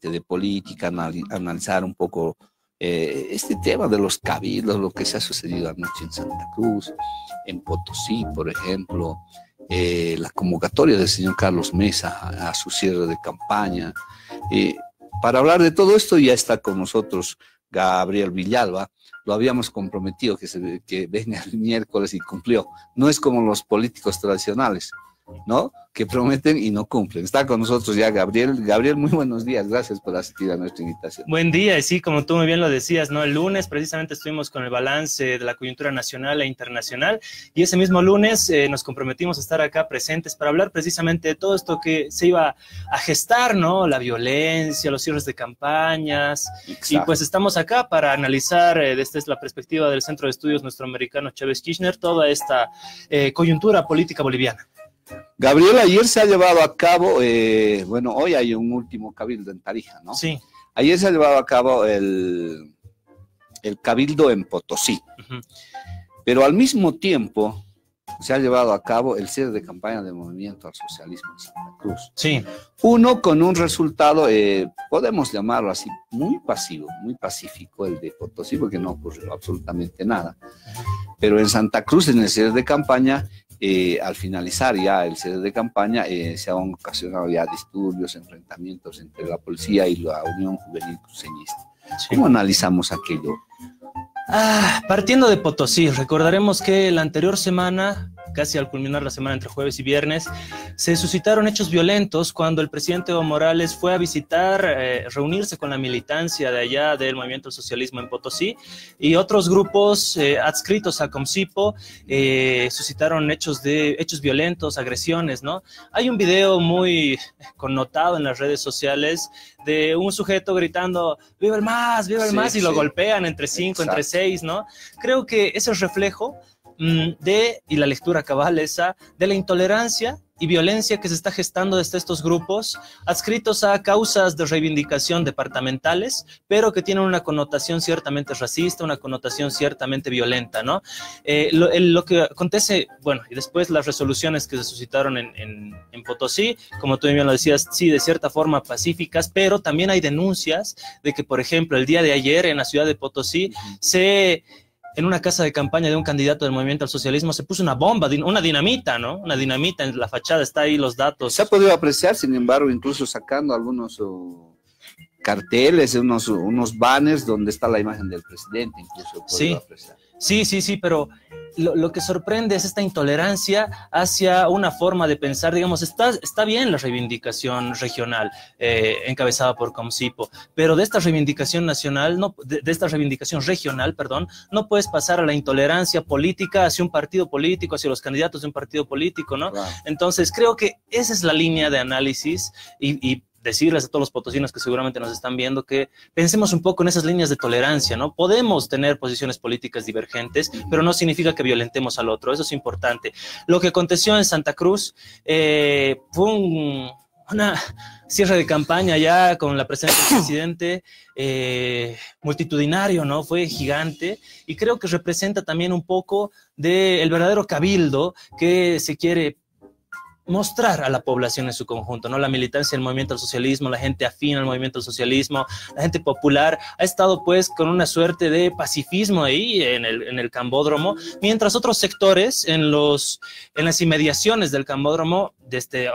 de política, analizar un poco este tema de los cabildos, lo que se ha sucedido anoche en Santa Cruz, en Potosí, por ejemplo, la convocatoria del señor Carlos Mesa a su cierre de campaña. Para hablar de todo esto ya está con nosotros Gabriel Villalba. Lo habíamos comprometido que venga el miércoles y cumplió. No es como los políticos tradicionales, ¿no? Que prometen y no cumplen. Está con nosotros ya Gabriel. Gabriel, muy buenos días. Gracias por asistir a nuestra invitación. Buen día, y sí, como tú muy bien lo decías, ¿no? El lunes precisamente estuvimos con el balance de la coyuntura nacional e internacional, y ese mismo lunes nos comprometimos a estar acá presentes para hablar precisamente de todo esto que se iba a gestar, ¿no? La violencia, los cierres de campañas. Exacto. Y pues estamos acá para analizar desde la perspectiva del Centro de Estudios Nuestroamericano Chávez Kirchner toda esta coyuntura política boliviana. Gabriel, ayer se ha llevado a cabo, bueno, hoy hay un último cabildo en Tarija, ¿no? Sí. Ayer se ha llevado a cabo el cabildo en Potosí, pero al mismo tiempo se ha llevado a cabo el cierre de campaña del Movimiento al Socialismo en Santa Cruz. Sí. Uno con un resultado, podemos llamarlo así, muy pasivo, muy pacífico, el de Potosí, porque no ocurrió absolutamente nada. Pero en Santa Cruz, en el cierre de campaña, al finalizar ya el cierre de campaña, se han ocasionado ya disturbios, enfrentamientos entre la policía y la Unión Juvenil Cruceñista. Sí. ¿Cómo analizamos aquello? Partiendo de Potosí, recordaremos que la anterior semana, casi al culminar la semana entre jueves y viernes, se suscitaron hechos violentos cuando el presidente Evo Morales fue a visitar, reunirse con la militancia de allá del Movimiento al Socialismo en Potosí, y otros grupos adscritos a Comcipo suscitaron hechos violentos, agresiones, ¿no? Hay un video muy connotado en las redes sociales de un sujeto gritando ¡Viva el MAS! ¡Viva el MAS! Y lo golpean entre 5, entre 6, ¿no? Creo que ese es reflejo y la lectura cabal esa, de la intolerancia y violencia que se está gestando desde estos grupos, adscritos a causas de reivindicación departamentales, pero que tienen una connotación ciertamente racista, una connotación ciertamente violenta, ¿no? Lo que acontece, bueno, y después las resoluciones que se suscitaron en Potosí, como tú bien lo decías, sí, de cierta forma pacíficas, pero también hay denuncias de que, por ejemplo, el día de ayer en la ciudad de Potosí en una casa de campaña de un candidato del Movimiento al Socialismo se puso una bomba, una dinamita, ¿no? Una dinamita en la fachada, está ahí los datos. Se ha podido apreciar, sin embargo, incluso sacando algunos carteles, unos banners donde está la imagen del presidente, incluso. Sí, sí, pero lo que sorprende es esta intolerancia hacia una forma de pensar, digamos, está bien la reivindicación regional encabezada por Comcipo, pero de esta reivindicación nacional, de esta reivindicación regional, perdón, no puedes pasar a la intolerancia política hacia un partido político, hacia los candidatos de un partido político, ¿no? Claro. Entonces, creo que esa es la línea de análisis y decirles a todos los potosinos que seguramente nos están viendo que pensemos un poco en esas líneas de tolerancia, ¿no? Podemos tener posiciones políticas divergentes, pero no significa que violentemos al otro, eso es importante. Lo que aconteció en Santa Cruz fue una cierre de campaña ya con la presencia del presidente, multitudinario, ¿no? Fue gigante, y creo que representa también un poco del verdadero cabildo que se quiere mostrar a la población en su conjunto, ¿no? La militancia del Movimiento al Socialismo, la gente afín al Movimiento al Socialismo, la gente popular, ha estado pues con una suerte de pacifismo ahí en el Cambódromo, mientras otros sectores en las inmediaciones del Cambódromo, desde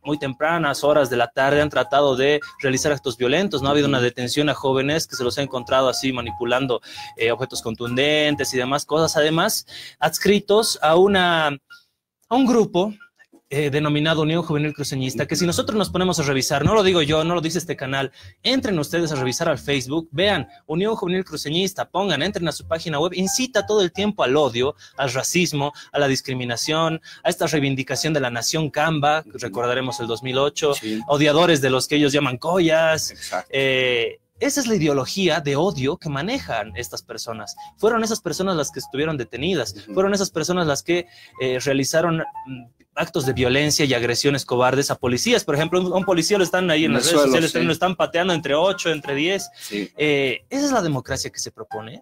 muy tempranas horas de la tarde, han tratado de realizar actos violentos, ¿no? Ha habido una detención a jóvenes que se los ha encontrado así manipulando objetos contundentes y demás cosas, además adscritos a un grupo denominado Unión Juvenil Cruceñista, que si nosotros nos ponemos a revisar, no lo digo yo, no lo dice este canal, entren ustedes a revisar al Facebook, vean Unión Juvenil Cruceñista, entren a su página web, incita todo el tiempo al odio, al racismo, a la discriminación, a esta reivindicación de la nación Camba, que recordaremos el 2008, sí. Odiadores de los que ellos llaman collas. Esa es la ideología de odio que manejan estas personas. Fueron esas personas las que estuvieron detenidas, fueron esas personas las que realizaron actos de violencia y agresiones cobardes a policías. Por ejemplo, un policía lo están ahí en las redes sociales, sí. Lo están pateando entre 8, entre 10. Sí. Esa es la democracia que se propone.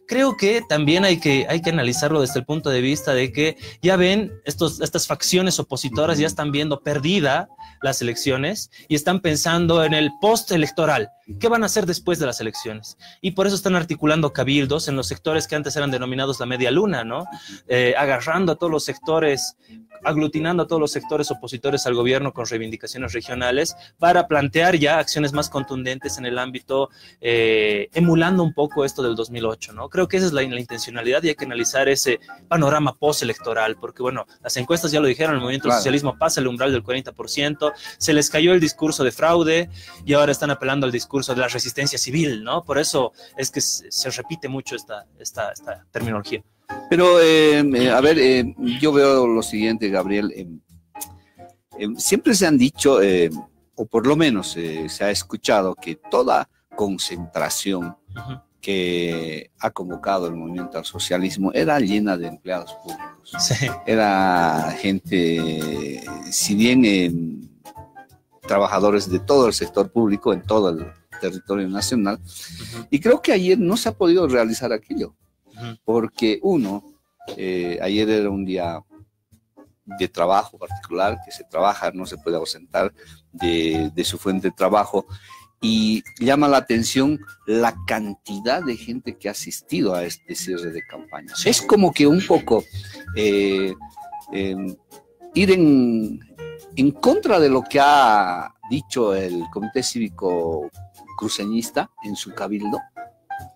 creo que también hay que analizarlo desde el punto de vista de que ya ven, estas facciones opositoras ya están viendo perdida las elecciones y están pensando en el post-electoral. ¿Qué van a hacer después de las elecciones? Y por eso están articulando cabildos en los sectores que antes eran denominados la media luna, ¿no? Agarrando a todos los sectores, aglutinando a todos los sectores opositores al gobierno con reivindicaciones regionales para plantear ya acciones más contundentes en el ámbito, emulando un poco esto del 2008, ¿no? Creo que esa es la intencionalidad y hay que analizar ese panorama postelectoral, porque bueno, las encuestas ya lo dijeron, el movimiento del socialismo pasa el umbral del 40%, se les cayó el discurso de fraude y ahora están apelando al discurso de la resistencia civil, ¿no? Por eso es que se repite mucho esta terminología. Pero, a ver, yo veo lo siguiente, Gabriel. Siempre se han dicho, o por lo menos se ha escuchado, que toda concentración que ha convocado el movimiento al socialismo era llena de empleados públicos. Sí. Era gente, si bien trabajadores de todo el sector público, en todo el territorio nacional, y creo que ayer no se ha podido realizar aquello. Porque ayer era un día de trabajo particular, que se trabaja, no se puede ausentar de su fuente de trabajo, y llama la atención la cantidad de gente que ha asistido a este cierre de campaña. Sí. Es como que un poco ir en contra de lo que ha dicho el Comité Cívico Cruceñista en su cabildo,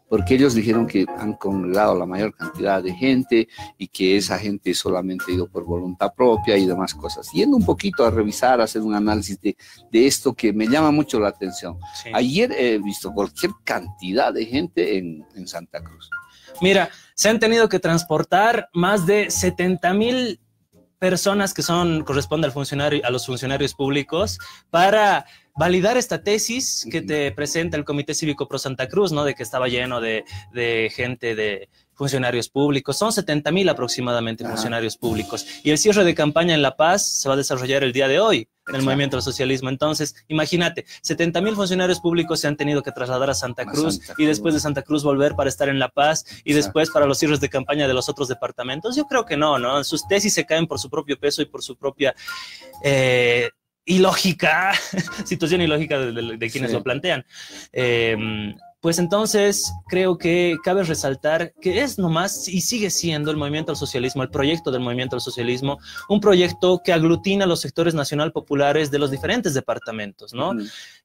porque ellos dijeron que han congregado la mayor cantidad de gente y que esa gente solamente ha ido por voluntad propia y demás cosas. Yendo un poquito a revisar, a hacer un análisis de esto que me llama mucho la atención. Sí. Ayer he visto cualquier cantidad de gente en Santa Cruz. Mira, se han tenido que transportar más de 70,000 personas que corresponden a los funcionarios públicos para validar esta tesis que te presenta el Comité Cívico Pro Santa Cruz, ¿no? De que estaba lleno de gente, de funcionarios públicos. Son 70,000 aproximadamente funcionarios públicos. Y el cierre de campaña en La Paz se va a desarrollar el día de hoy en el movimiento del socialismo. Entonces, imagínate, 70,000 funcionarios públicos se han tenido que trasladar a Santa Cruz y después de Santa Cruz volver para estar en La Paz y después para los cierres de campaña de los otros departamentos. Yo creo que no. Sus tesis se caen por su propio peso y por su propia situación ilógica de quienes lo plantean. Pues entonces creo que cabe resaltar que es nomás y sigue siendo el movimiento al socialismo, el proyecto del movimiento al socialismo, un proyecto que aglutina los sectores nacional populares de los diferentes departamentos, ¿no?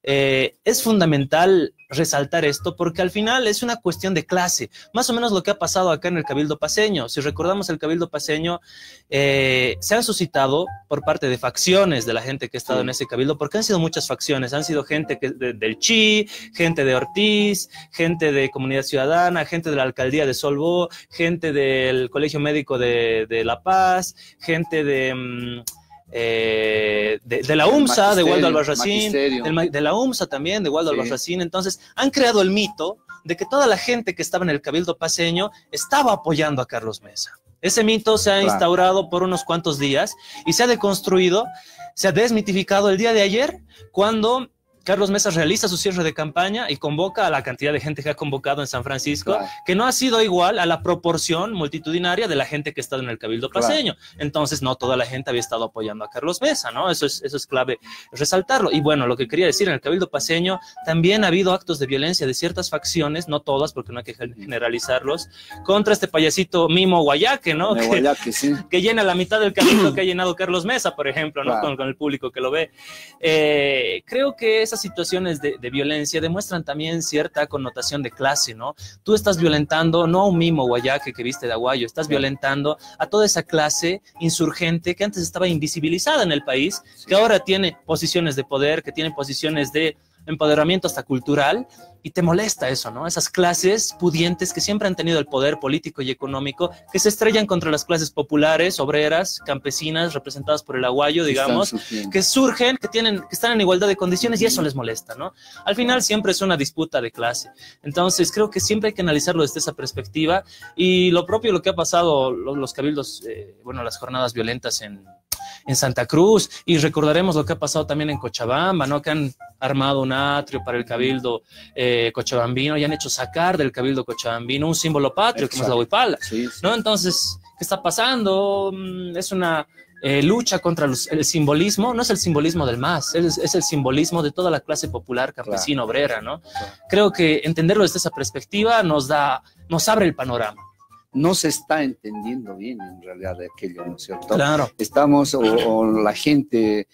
Es fundamental resaltar esto porque al final es una cuestión de clase, más o menos lo que ha pasado acá en el Cabildo Paceño. Si recordamos el Cabildo Paceño, se han suscitado por parte de facciones de la gente que ha estado en ese cabildo, porque han sido muchas facciones, han sido gente del CHI, gente de Ortiz, gente de Comunidad Ciudadana, gente de la Alcaldía de Solvó, gente del Colegio Médico de La Paz, gente de la UMSA, de Waldo Albarracín, de la UMSA también, de Waldo Albarracín. Entonces, han creado el mito de que toda la gente que estaba en el Cabildo Paceño estaba apoyando a Carlos Mesa. Ese mito se ha instaurado por unos cuantos días y se ha deconstruido, se ha desmitificado el día de ayer, cuando Carlos Mesa realiza su cierre de campaña y convoca a la cantidad de gente que ha convocado en San Francisco, que no ha sido igual a la proporción multitudinaria de la gente que ha estado en el Cabildo Paceño. Entonces, no toda la gente había estado apoyando a Carlos Mesa, ¿no? Eso es clave resaltarlo. Y bueno, lo que quería decir, en el Cabildo Paceño también ha habido actos de violencia de ciertas facciones, no todas, porque no hay que generalizarlos, contra este payasito Mimo Guayaque, ¿no? Que llena la mitad del cabildo que ha llenado Carlos Mesa, por ejemplo, ¿no? Con el público que lo ve. Creo que esas situaciones de violencia demuestran también cierta connotación de clase, ¿no? Tú estás violentando no a un Mimo Guayaque que viste de aguayo, estás violentando a toda esa clase insurgente que antes estaba invisibilizada en el país, que ahora tiene posiciones de poder, que tiene posiciones de empoderamiento hasta cultural, y te molesta eso, ¿no? Esas clases pudientes que siempre han tenido el poder político y económico, que se estrellan contra las clases populares, obreras, campesinas, representadas por el aguayo, digamos, que surgen, que están en igualdad de condiciones, y eso les molesta, ¿no? Al final siempre es una disputa de clase. Entonces creo que siempre hay que analizarlo desde esa perspectiva, y lo que ha pasado, los cabildos, las jornadas violentas en Santa Cruz, y recordaremos lo que ha pasado también en Cochabamba, ¿no? Que han armado un atrio para el cabildo cochabambino y han hecho sacar del cabildo cochabambino un símbolo patrio, como es la huipala, Sí, sí. ¿no? Entonces, ¿qué está pasando? Es una lucha contra el simbolismo, no es el simbolismo del MAS, es el simbolismo de toda la clase popular, campesina, obrera, ¿no? Creo que entenderlo desde esa perspectiva nos abre el panorama. No se está entendiendo bien en realidad de aquello, ¿no es cierto? Claro. Estamos, o la gente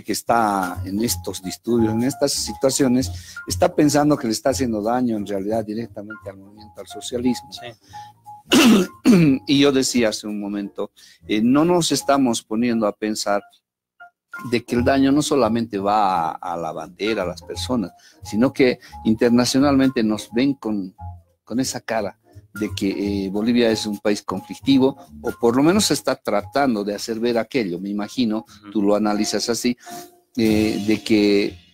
que está en estos disturbios, en estas situaciones, está pensando que le está haciendo daño en realidad directamente al movimiento, al socialismo. Sí. Y yo decía hace un momento, no nos estamos poniendo a pensar de que el daño no solamente va a la bandera, a las personas, sino que internacionalmente nos ven con esa cara de que Bolivia es un país conflictivo, o por lo menos se está tratando de hacer ver aquello, me imagino, tú lo analizas así, de que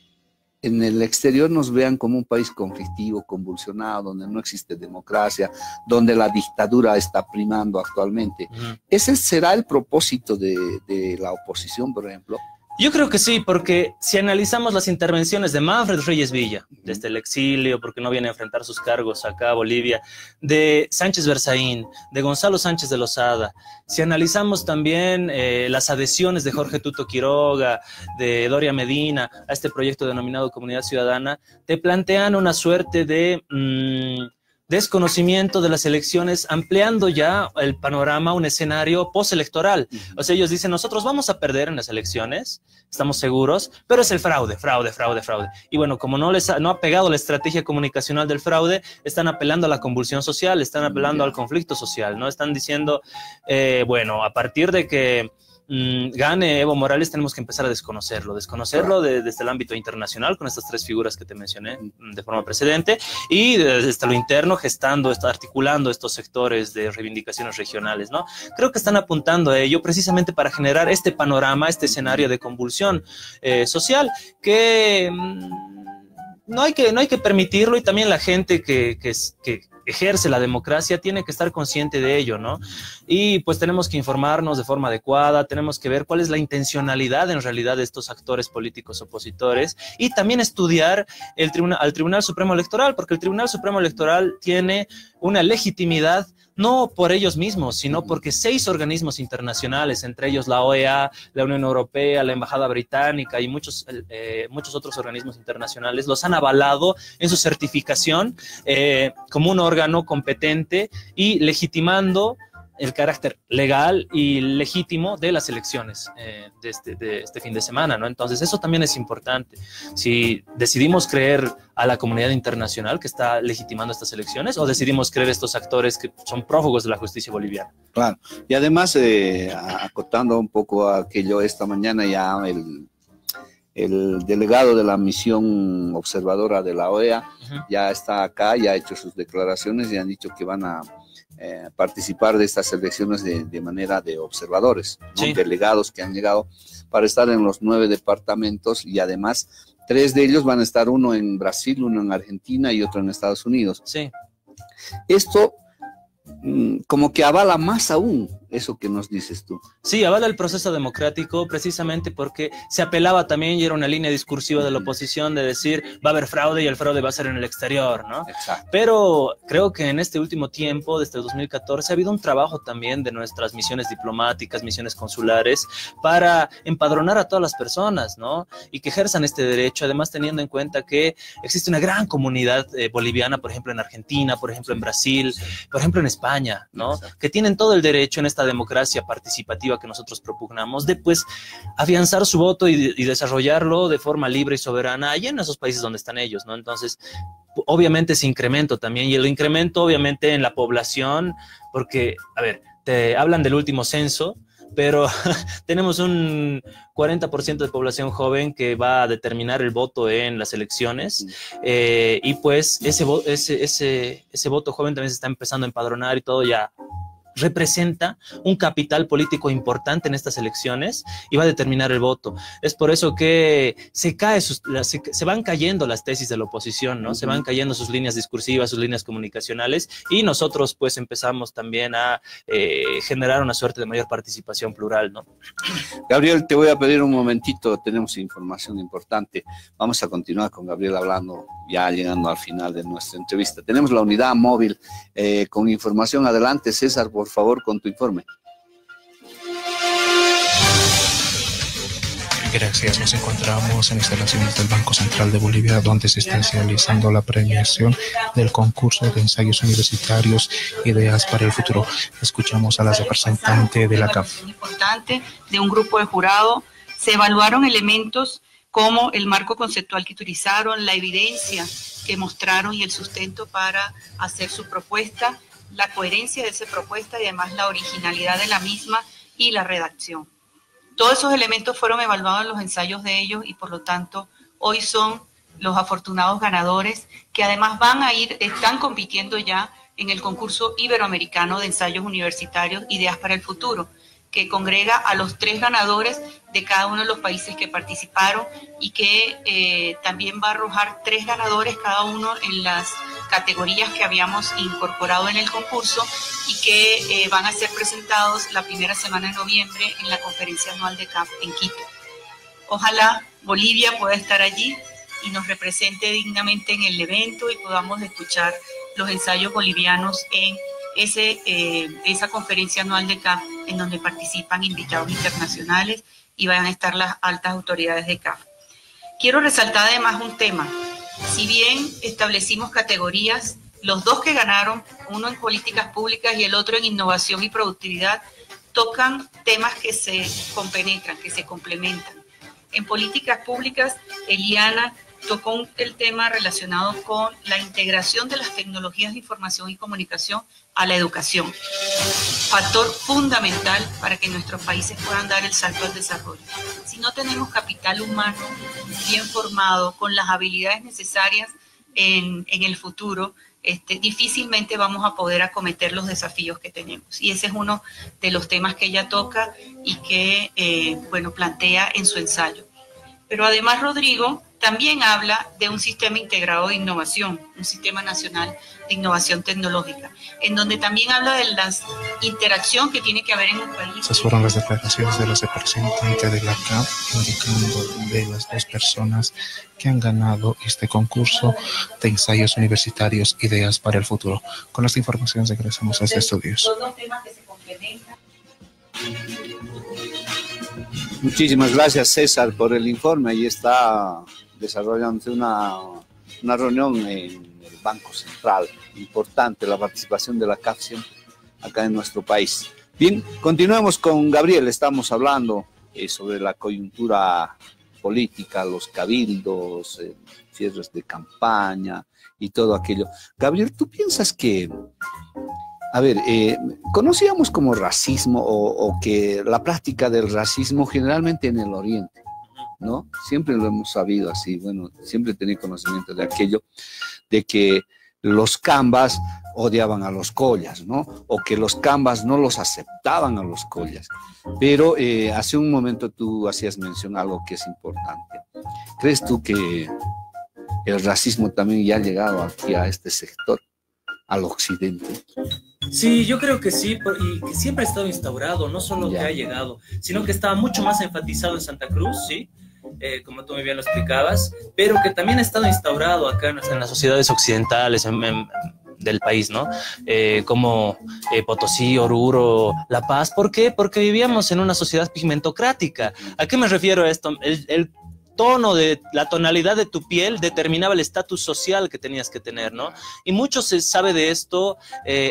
en el exterior nos vean como un país conflictivo, convulsionado, donde no existe democracia, donde la dictadura está primando actualmente. ¿Ese será el propósito de la oposición, por ejemplo? Yo creo que sí, porque si analizamos las intervenciones de Manfred Reyes Villa, desde el exilio, porque no viene a enfrentar sus cargos acá a Bolivia, de Sánchez Berzaín, de Gonzalo Sánchez de Lozada, si analizamos también las adhesiones de Jorge Tuto Quiroga, de Doria Medina, a este proyecto denominado Comunidad Ciudadana, te plantean una suerte de desconocimiento de las elecciones, ampliando ya el panorama, un escenario postelectoral. O sea, ellos dicen, nosotros vamos a perder en las elecciones, estamos seguros, pero es el fraude. Y bueno, como no ha pegado la estrategia comunicacional del fraude, están apelando a la convulsión social, están apelando al conflicto social, ¿no? Están diciendo, bueno, a partir de que gane Evo Morales, tenemos que empezar a desconocerlo desde el ámbito internacional, con estas tres figuras que te mencioné de forma precedente, y desde lo interno, articulando estos sectores de reivindicaciones regionales, ¿no? Creo que están apuntando a ello precisamente para generar este panorama, este escenario de convulsión social, que no hay que permitirlo, y también la gente que ejerce la democracia tiene que estar consciente de ello, ¿no? Y pues tenemos que informarnos de forma adecuada, tenemos que ver cuál es la intencionalidad en realidad de estos actores políticos opositores, y también estudiar al Tribunal Supremo Electoral, porque el Tribunal Supremo Electoral tiene una legitimidad no por ellos mismos, sino porque 6 organismos internacionales, entre ellos la OEA, la Unión Europea, la Embajada Británica y muchos otros organismos internacionales, los han avalado en su certificación como un órgano competente y legitimando el carácter legal y legítimo de las elecciones de este fin de semana, ¿no? Entonces, eso también es importante. Si decidimos creer a la comunidad internacional que está legitimando estas elecciones, o decidimos creer a estos actores que son prófugos de la justicia boliviana. Claro. Y además, acotando un poco a aquello, esta mañana ya el delegado de la misión observadora de la OEA ya está acá, ya ha hecho sus declaraciones y han dicho que van a participar de estas elecciones de manera de observadores, ¿no? Sí. Delegados que han llegado para estar en los 9 departamentos, y además 3 de ellos van a estar, uno en Brasil, uno en Argentina y otro en Estados Unidos. Sí. Esto como que avala más aún eso que nos dices tú. Sí, avala el proceso democrático precisamente porque se apelaba también, y era una línea discursiva de la oposición, de decir va a haber fraude y el fraude va a ser en el exterior, ¿no? Exacto. Pero creo que en este último tiempo, desde el 2014, ha habido un trabajo también de nuestras misiones diplomáticas, misiones consulares, para empadronar a todas las personas, ¿no? Y que ejerzan este derecho, además teniendo en cuenta que existe una gran comunidad boliviana, por ejemplo en Argentina, por ejemplo en Brasil, por ejemplo en España, ¿no? Exacto. Que tienen todo el derecho en esta democracia participativa que nosotros propugnamos de pues afianzar su voto y desarrollarlo de forma libre y soberana allá en esos países donde están ellos, ¿no? Entonces, obviamente ese incremento también, y el incremento obviamente en la población, porque, a ver, te hablan del último censo, pero tenemos un 40% de población joven que va a determinar el voto en las elecciones, y pues ese voto joven también se está empezando a empadronar y todo ya representa un capital político importante en estas elecciones y va a determinar el voto. Es por eso que se van cayendo las tesis de la oposición, ¿no? Se van cayendo sus líneas discursivas, sus líneas comunicacionales, y nosotros pues empezamos también a generar una suerte de mayor participación plural, ¿no? Gabriel, te voy a pedir un momentito, tenemos información importante. Vamos a continuar con Gabriel hablando, ya llegando al final de nuestra entrevista. Tenemos la unidad móvil con información. Adelante, César, por favor, con tu informe. Gracias. Nos encontramos en instalaciones del Banco Central de Bolivia, donde se está realizando la premiación del concurso de ensayos universitarios Ideas para el Futuro. Escuchamos a la representante de la CAF. Importante de un grupo de jurado. Se evaluaron elementos como el marco conceptual que utilizaron, la evidencia que mostraron y el sustento para hacer su propuesta, la coherencia de esa propuesta y además la originalidad de la misma y la redacción. Todos esos elementos fueron evaluados en los ensayos de ellos y por lo tanto hoy son los afortunados ganadores que además están compitiendo ya en el concurso iberoamericano de ensayos universitarios Ideas para el Futuro, que congrega a los 3 ganadores de cada uno de los países que participaron y que también va a arrojar 3 ganadores cada uno en las categorías que habíamos incorporado en el concurso y que van a ser presentados la primera semana de noviembre en la conferencia anual de CAF en Quito. Ojalá Bolivia pueda estar allí y nos represente dignamente en el evento y podamos escuchar los ensayos bolivianos en esa conferencia anual de CAF, en donde participan invitados internacionales y van a estar las altas autoridades de CAF. Quiero resaltar además un tema. Si bien establecimos categorías, los 2 que ganaron, uno en políticas públicas y el otro en innovación y productividad, tocan temas que se compenetran, que se complementan. En políticas públicas, Eliana tocó el tema relacionado con la integración de las tecnologías de información y comunicación a la educación. Factor fundamental para que nuestros países puedan dar el salto al desarrollo. Si no tenemos capital humano bien formado, con las habilidades necesarias en el futuro, difícilmente vamos a poder acometer los desafíos que tenemos. Y ese es uno de los temas que ella toca y que, plantea en su ensayo. Pero además Rodrigo también habla de un sistema integrado de innovación, un sistema nacional de innovación tecnológica, en donde también habla de la interacción que tiene que haber en un país. Esas fueron las declaraciones de los representantes de la CAF, indicando de las 2 personas que han ganado este concurso de ensayos universitarios Ideas para el Futuro. Con esta información regresamos a este estudios. Son 2 temas que se complementan. Muchísimas gracias, César, por el informe. Ahí está desarrollándose una reunión en el Banco Central. Importante la participación de la CAF siempre acá en nuestro país. Bien, continuemos con Gabriel. Estamos hablando sobre la coyuntura política, los cabildos, cierres de campaña y todo aquello. Gabriel, ¿tú piensas que, conocíamos como racismo o que la práctica del racismo generalmente en el Oriente, ¿no? Siempre lo hemos sabido así, siempre he tenido conocimiento de aquello, de que los cambas odiaban a los collas, ¿no? O que los cambas no los aceptaban a los collas. Pero hace un momento tú hacías mención a algo que es importante. ¿Crees tú que el racismo también ya ha llegado aquí a este sector, al occidente? Sí, yo creo que sí, y que siempre ha estado instaurado, no solo que ha llegado, sino que estaba mucho más enfatizado en Santa Cruz, ¿sí? Como tú muy bien lo explicabas, pero que también ha estado instaurado acá en las sociedades occidentales del país, ¿no? Como Potosí, Oruro, La Paz. ¿Por qué? Porque vivíamos en una sociedad pigmentocrática. ¿A qué me refiero a esto? El tono de la tonalidad de tu piel determinaba el estatus social que tenías que tener, ¿no? Y mucho se sabe de esto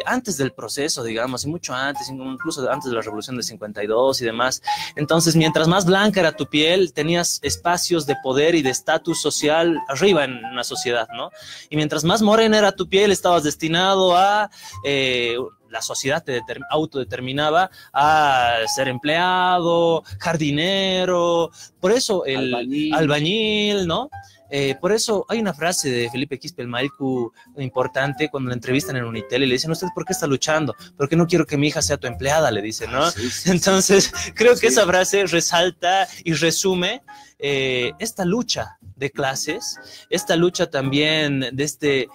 antes del proceso, digamos, y mucho antes, incluso antes de la Revolución del 52 y demás. Entonces, mientras más blanca era tu piel, tenías espacios de poder y de estatus social arriba en una sociedad, ¿no? Y mientras más morena era tu piel, estabas destinado a la sociedad te autodeterminaba a ser empleado, jardinero, por eso el albañil, ¿no? Por eso hay una frase de Felipe Quispe el Maicu importante cuando le entrevistan en Unitel y le dicen, ¿usted por qué está luchando? Porque no quiero que mi hija sea tu empleada, le dicen, ¿no? Sí. Entonces, creo que esa frase resalta y resume esta lucha de clases, esta lucha también desde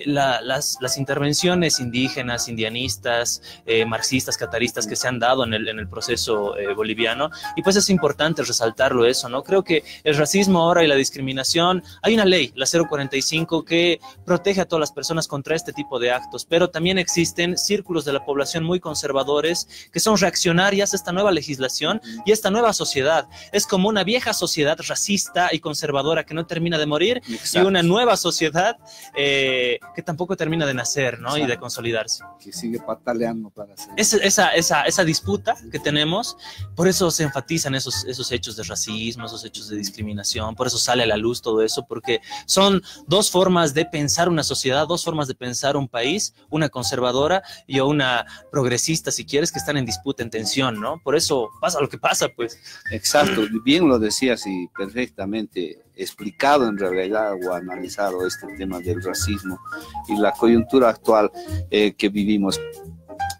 las intervenciones indígenas, indianistas, marxistas, cataristas que se han dado en el proceso boliviano, y pues es importante resaltarlo eso, ¿no? Creo que el racismo ahora y la discriminación, hay una ley, la 045, que protege a todas las personas contra este tipo de actos, pero también existen círculos de la población muy conservadores que son reaccionarias a esta nueva legislación y a esta nueva sociedad. Es como una vieja sociedad racista y conservadora que no termina de morir. Exacto. Y una nueva sociedad que tampoco termina de nacer, ¿no? Exacto. Y de consolidarse. Que sigue pataleando para hacer. Esa disputa que tenemos, por eso se enfatizan esos hechos de racismo, esos hechos de discriminación, por eso sale a la luz todo eso, porque son dos formas de pensar una sociedad, dos formas de pensar un país, una conservadora y una progresista, si quieres, que están en disputa, en tensión, ¿no? Por eso pasa lo que pasa, pues. Exacto, bien lo decías y perfectamente explicado en realidad o analizado este tema del racismo y la coyuntura actual que vivimos.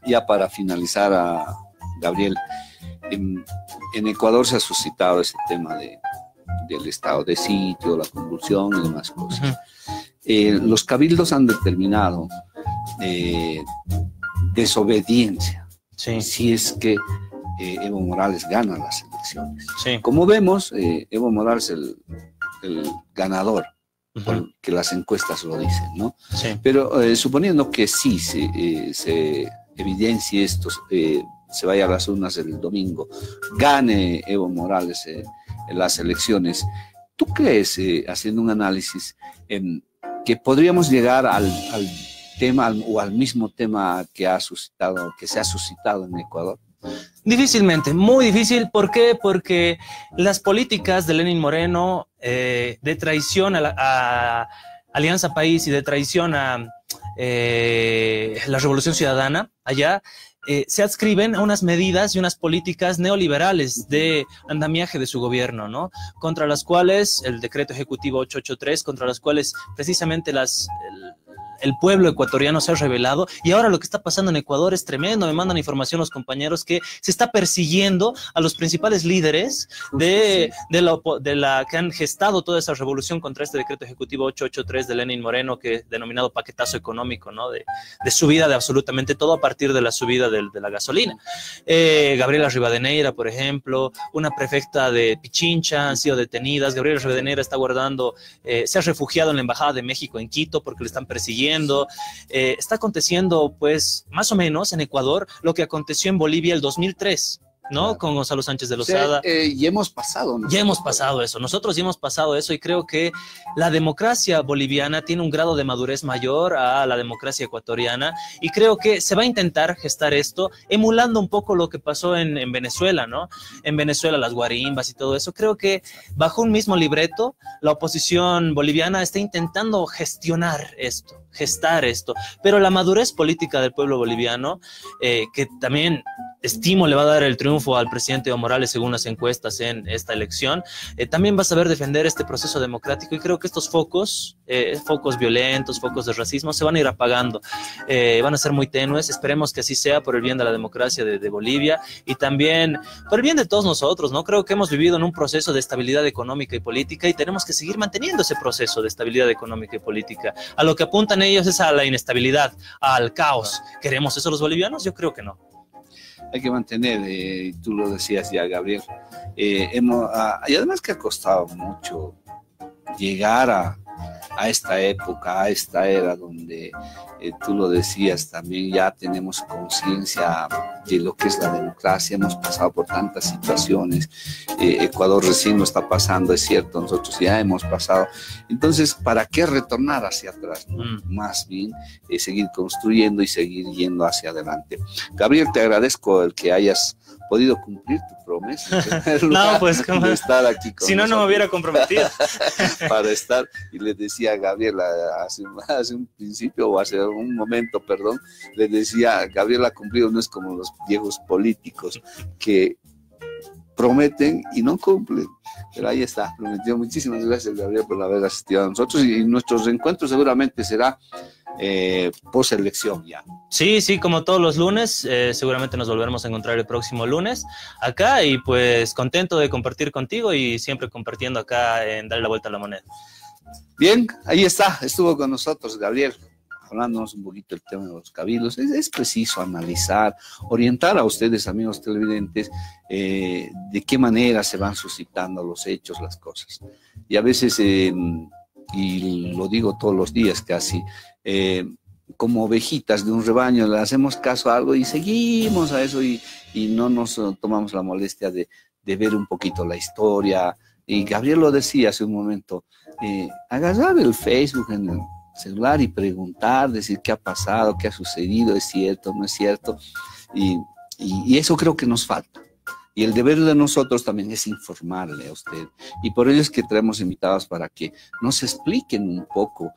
Ya para finalizar, Gabriel, en Ecuador se ha suscitado ese tema del estado de sitio, la convulsión y demás cosas. Los cabildos han determinado desobediencia, sí, si es que Evo Morales gana las elecciones. Sí. Como vemos, Evo Morales es el ganador, porque las encuestas lo dicen, ¿no? Sí. Pero suponiendo que sí se evidencie esto, se vaya a las urnas el domingo, gane Evo Morales en las elecciones, ¿tú crees, haciendo un análisis, que podríamos llegar al tema o al mismo tema que se ha suscitado en Ecuador? Difícilmente, muy difícil. ¿Por qué? Porque las políticas de Lenín Moreno, de traición a Alianza País y de traición a la Revolución Ciudadana, allá, se adscriben a unas medidas y unas políticas neoliberales de andamiaje de su gobierno, ¿no? Contra las cuales, el decreto ejecutivo 883, contra las cuales precisamente el pueblo ecuatoriano se ha rebelado, y ahora lo que está pasando en Ecuador es tremendo. Me mandan información los compañeros que se está persiguiendo a los principales líderes de la que han gestado toda esa revolución contra este decreto ejecutivo 883 de Lenín Moreno, que denominado paquetazo económico, ¿no? De subida de absolutamente todo a partir de la subida de la gasolina. Gabriela Rivadeneira, por ejemplo, una prefecta de Pichincha, han sido detenidas. Gabriela Rivadeneira está se ha refugiado en la Embajada de México en Quito porque le están persiguiendo. Está aconteciendo, pues, más o menos en Ecuador lo que aconteció en Bolivia el 2003, ¿no? Claro. Con Gonzalo Sánchez de Lozada. Y hemos pasado, ¿no? Ya hemos pasado eso, nosotros ya hemos pasado eso, y creo que la democracia boliviana tiene un grado de madurez mayor a la democracia ecuatoriana, y creo que se va a intentar gestar esto, emulando un poco lo que pasó en Venezuela, ¿no? En Venezuela, las guarimbas y todo eso. Creo que bajo un mismo libreto, la oposición boliviana está intentando gestar esto, pero la madurez política del pueblo boliviano, que también estimo le va a dar el triunfo al presidente Evo Morales según las encuestas en esta elección, también va a saber defender este proceso democrático, y creo que estos focos violentos, focos de racismo, se van a ir apagando, van a ser muy tenues. Esperemos que así sea, por el bien de la democracia de Bolivia, y también por el bien de todos nosotros, ¿no? Creo que hemos vivido en un proceso de estabilidad económica y política, y tenemos que seguir manteniendo ese proceso de estabilidad económica y política. A lo que apuntan ellos es a la inestabilidad, al caos. ¿Queremos eso los bolivianos? Yo creo que no. Hay que mantener, tú lo decías ya, Gabriel, y además que ha costado mucho llegar a esta época, a esta era donde, tú lo decías también, ya tenemos conciencia de lo que es la democracia. Hemos pasado por tantas situaciones. Ecuador recién lo está pasando, es cierto, nosotros ya hemos pasado. Entonces, ¿para qué retornar hacia atrás, ¿no? Más bien seguir construyendo y seguir yendo hacia adelante. Gabriel, te agradezco el que hayas podido cumplir tu promesa. En primer lugar, No, pues como... de estar aquí con si no, no me hubiera comprometido. Para estar, y le decía a Gabriela hace un principio, o hace un momento, perdón, le decía, Gabriela ha cumplido, no es como los viejos políticos que prometen y no cumplen. Pero ahí está, prometió. Muchísimas gracias, Gabriel, por haber asistido a nosotros, y nuestros encuentros seguramente será post elección ya. Sí, sí, como todos los lunes, seguramente nos volveremos a encontrar el próximo lunes acá, y pues contento de compartir contigo y siempre compartiendo acá en Darle la Vuelta a la Moneda. Bien, ahí está, estuvo con nosotros Gabriel, hablándonos un poquito del tema de los cabildos. Es preciso analizar, orientar a ustedes, amigos televidentes, de qué manera se van suscitando los hechos, las cosas. Y a veces, y lo digo todos los días casi, como ovejitas de un rebaño, le hacemos caso a algo y seguimos a eso, y no nos tomamos la molestia de ver un poquito la historia. Y Gabriel lo decía hace un momento, agarrar el Facebook en el celular y preguntar, decir qué ha pasado, qué ha sucedido, es cierto, no es cierto, y eso creo que nos falta. Y el deber de nosotros también es informarle a usted, y por ello es que traemos invitados para que nos expliquen un poco